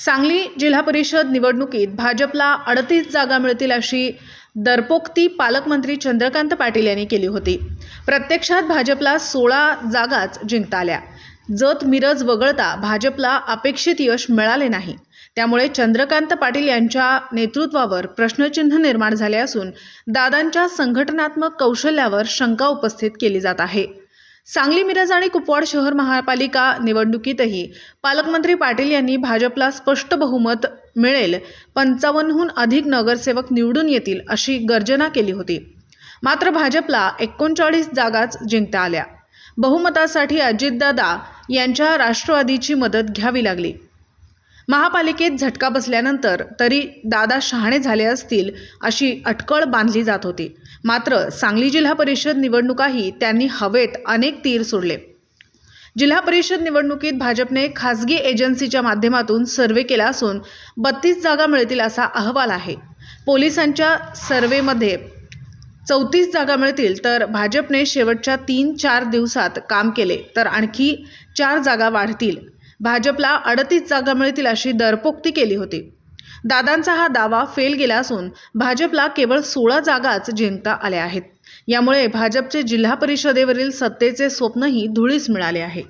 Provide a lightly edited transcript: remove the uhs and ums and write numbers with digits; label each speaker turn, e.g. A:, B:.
A: सांगली जिल्हा परिषद निवडणुकीत भाजपला 38 जागा मिळतील अशी दरपोक्ती पालकमंत्री चंद्रकांत पाटील यांनी केली होती। प्रत्यक्षात भाजपला 16 जागाच जिंकता आल्या। जत मिरज वगळता भाजपला अपेक्षित यश मिळाले नाही। त्यामुळे चंद्रकांत पाटील यांच्या नेतृत्वावर प्रश्नचिन्ह निर्माण झाले असून दादांच्या संघटनात्मक कौशल्यावर शंका उपस्थित केली जात आहे। सांगली मिरज आणि कुपवाड शहर महापालिका निवडणुकीतही पालकमंत्री पाटील यांनी भाजपला स्पष्ट बहुमत मिळेल, 55हून अधिक नगरसेवक निवडून येतील अशी गर्जना केली होती। मात्र भाजपला 39 जागाच जिंकता आल्या। बहुमतासाठी अजितदादा यांच्या राष्ट्रवादीची मदत घ्यावी लागली। महापालिकेत झटका बसल्यानंतर तरी दादा शहाणे झाले असतील अशी अटकळ बांधली जात होती। मात्र सांगली जिल्हा परिषद निवडणुकाही त्यांनी हवेत अनेक तीर सोडले। जिल्हा परिषद निवडणुकीत भाजपने खासगी एजन्सीच्या माध्यमातून सर्वे केला असून 32 जागा मिळतील असा अहवाल आहे। पोलिसांच्या सर्वेमध्ये 34 जागा मिळतील, तर भाजपने शेवटच्या 3-4 दिवसात काम केले तर आणखी 4 जागा वाढतील। भाजपला 38 जागा मिळतील अशी दरपोक्ती केली होती। दादांचा हा दावा फेल गेला असून भाजपला केवळ 16 जागाच जिंकता आल्या आहेत। यामुळे भाजपचे जिल्हा परिषदेवरील सत्तेचे स्वप्नही धुळीस मिळाले आहे।